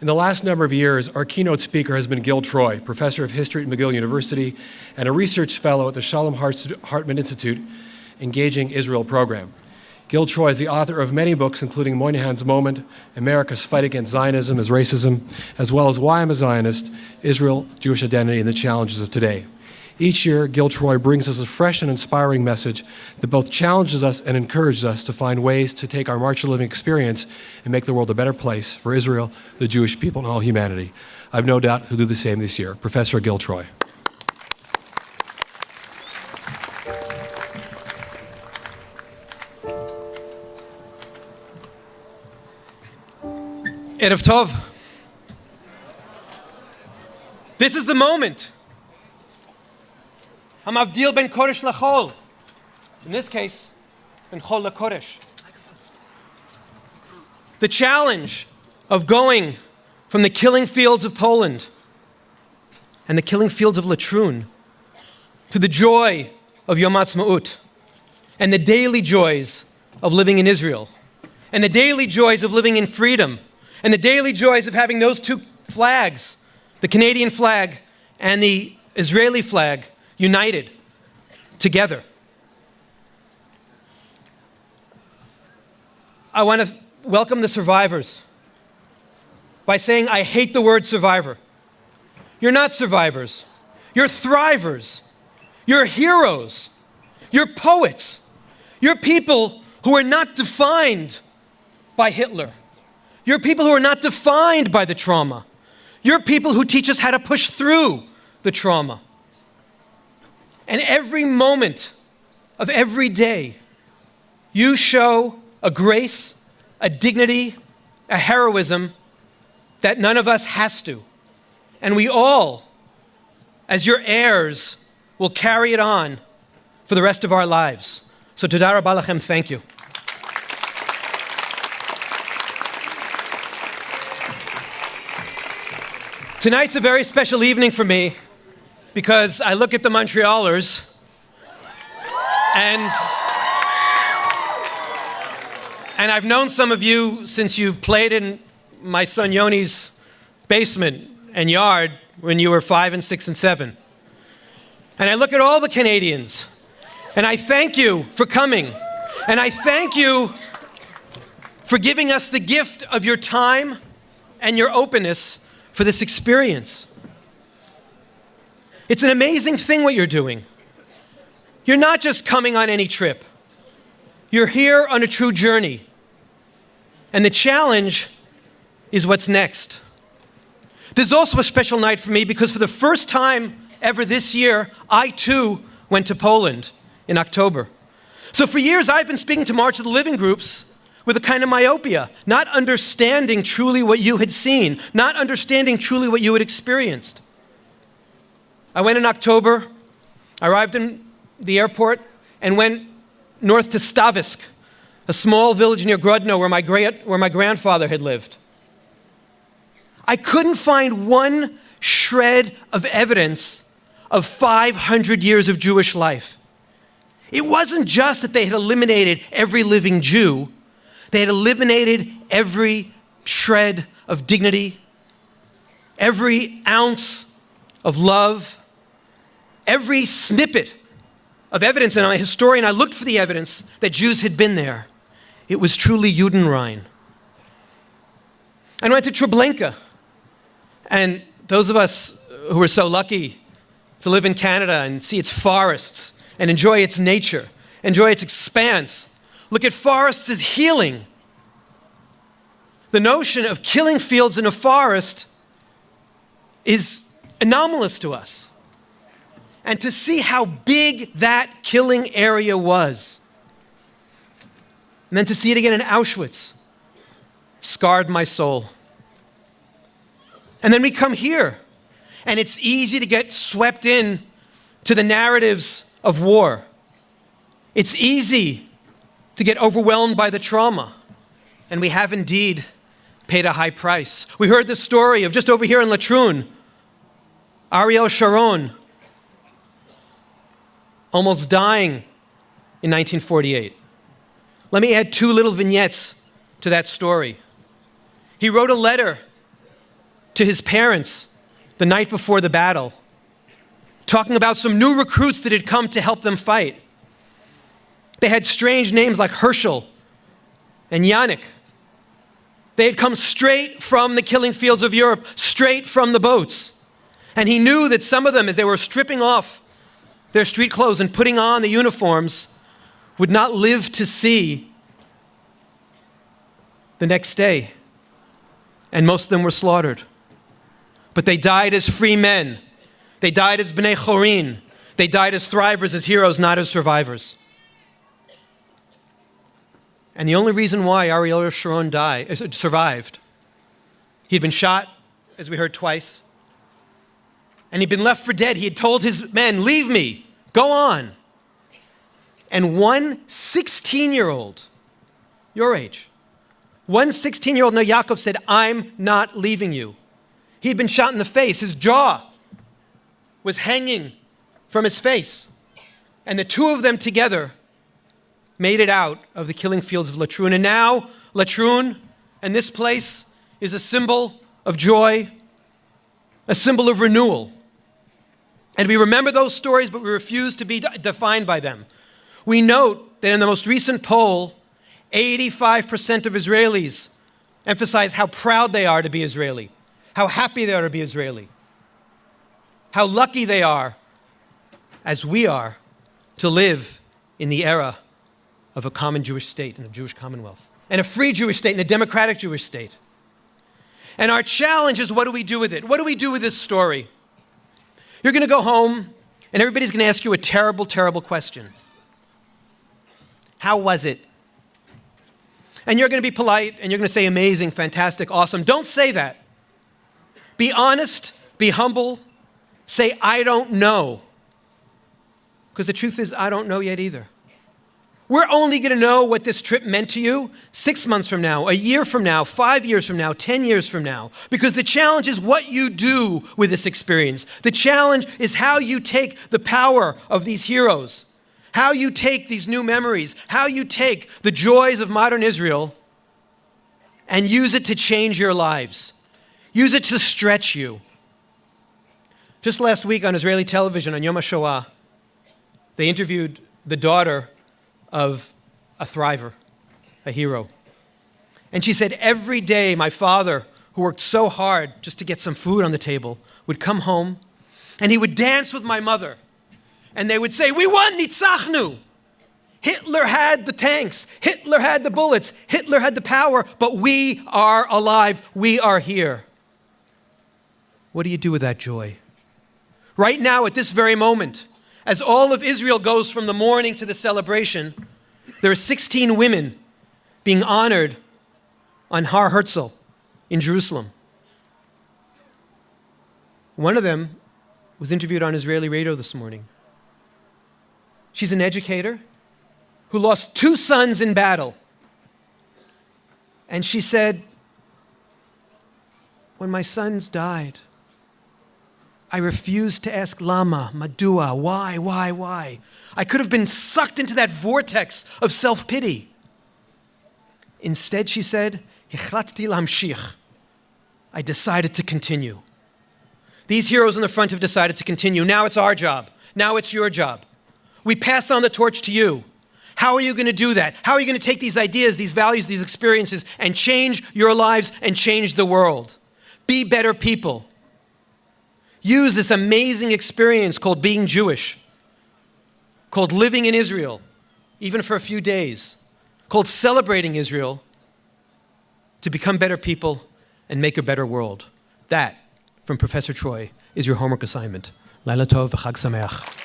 In the last number of years, our keynote speaker has been Gil Troy, professor of history at McGill University and a research fellow at the Shalom Hartman Institute Engaging Israel program. Gil Troy is the author of many books, including Moynihan's Moment, America's Fight Against Zionism as Racism, as well as Why I'm a Zionist, Israel, Jewish Identity, and the Challenges of Today. Each year, Gil Troy brings us a fresh and inspiring message that both challenges us and encourages us to find ways to take our March of Living experience and make the world a better place for Israel, the Jewish people, and all humanity. I have no doubt he'll do the same this year. Professor Gil Troy. Erev Tov. This is the moment. Hamavdil ben Kodesh lachol. In this case, ben Chol laKodesh. The challenge of going from the killing fields of Poland and the killing fields of Latrun to the joy of Yom Ha'atsmaut and the daily joys of living in Israel and the daily joys of living in freedom and the daily joys of having those two flags, the Canadian flag and the Israeli flag, united together. I want to welcome the survivors by saying I hate the word survivor. You're not survivors. You're thrivers. You're heroes. You're poets. You're people who are not defined by Hitler. You're people who are not defined by the trauma. You're people who teach us how to push through the trauma. And every moment of every day, you show a grace, a dignity, a heroism that none of us has to. And we all, as your heirs, will carry it on for the rest of our lives. So Toda Rabba Lachem, thank you. Tonight's a very special evening for me because I look at the Montrealers and I've known some of you since you played in my son Yoni's basement and yard when you were 5 and 6 and 7. And I look at all the Canadians and I thank you for coming. And I thank you for giving us the gift of your time and your openness for this experience. It's an amazing thing what you're doing. You're not just coming on any trip. You're here on a true journey. And the challenge is what's next. This is also a special night for me because for the first time ever this year, I too went to Poland in October. So for years I've been speaking to March of the Living groups with a kind of myopia, not understanding truly what you had seen, not understanding truly what you had experienced. I went in October, I arrived in the airport and went north to Stavisk, a small village near Grodno where my grandfather had lived. I couldn't find one shred of evidence of 500 years of Jewish life. It wasn't just that they had eliminated every living Jew, they had eliminated every shred of dignity, every ounce of love, every snippet of evidence. And I'm a historian, I looked for the evidence that Jews had been there. It was truly Judenrein. I went to Treblinka. And those of us who are so lucky to live in Canada and see its forests and enjoy its nature, enjoy its expanse, look at forests as healing. The notion of killing fields in a forest is anomalous to us. And to see how big that killing area was, and then to see it again in Auschwitz, scarred my soul. And then we come here, and it's easy to get swept in to the narratives of war. It's easy to get overwhelmed by the trauma, and we have indeed paid a high price. We heard the story of just over here in Latrun, Ariel Sharon, almost dying in 1948. Let me add 2 little vignettes to that story. He wrote a letter to his parents the night before the battle, talking about some new recruits that had come to help them fight. They had strange names like Herschel and Yannick. They had come straight from the killing fields of Europe, straight from the boats. And he knew that some of them, as they were stripping off their street clothes and putting on the uniforms, would not live to see the next day. And most of them were slaughtered. But they died as free men. They died as Bnei Chorin. They died as thrivers, as heroes, not as survivors. And the only reason why Ariel Sharon survived, he'd been shot, as we heard twice, and he'd been left for dead. He had told his men, leave me, go on. And one 16-year-old, your age, one 16-year-old Yaakov said, I'm not leaving you. He'd been shot in the face. His jaw was hanging from his face. And the two of them together made it out of the killing fields of Latrun. And now, Latrun and this place is a symbol of joy, a symbol of renewal. And we remember those stories, but we refuse to be defined by them. We note that in the most recent poll, 85% of Israelis emphasize how proud they are to be Israeli, how happy they are to be Israeli, how lucky they are, as we are, to live in the era of a common Jewish state and a Jewish commonwealth, and a free Jewish state and a democratic Jewish state. And our challenge is, what do we do with it? What do we do with this story? You're going to go home, and everybody's going to ask you a terrible, terrible question. How was it? And you're going to be polite, and you're going to say amazing, fantastic, awesome. Don't say that. Be honest, be humble, say, I don't know. Because the truth is, I don't know yet either. We're only going to know what this trip meant to you 6 months from now, a year from now, 5 years from now, 10 years from now. Because the challenge is what you do with this experience. The challenge is how you take the power of these heroes, how you take these new memories, how you take the joys of modern Israel and use it to change your lives. Use it to stretch you. Just last week on Israeli television, on Yom HaShoah, they interviewed the daughter of a thriver, a hero. And she said, every day my father, who worked so hard just to get some food on the table, would come home and he would dance with my mother. And they would say, we won, nitzachnu. Hitler had the tanks, Hitler had the bullets, Hitler had the power, but we are alive, we are here. What do you do with that joy? Right now, at this very moment, as all of Israel goes from the mourning to the celebration, there are 16 women being honored on Har Herzl in Jerusalem. One of them was interviewed on Israeli radio this morning. She's an educator who lost 2 sons in battle. And she said, when my sons died, I refused to ask lama, madua, why? I could have been sucked into that vortex of self-pity. Instead, she said, Hichlatti lamshich. I decided to continue. These heroes in the front have decided to continue. Now it's our job. Now it's your job. We pass on the torch to you. How are you going to do that? How are you going to take these ideas, these values, these experiences, and change your lives and change the world? Be better people. Use this amazing experience called being Jewish, called living in Israel, even for a few days, called celebrating Israel, to become better people and make a better world. That, from Professor Troy, is your homework assignment. Laila Tov v'Chag Sameach.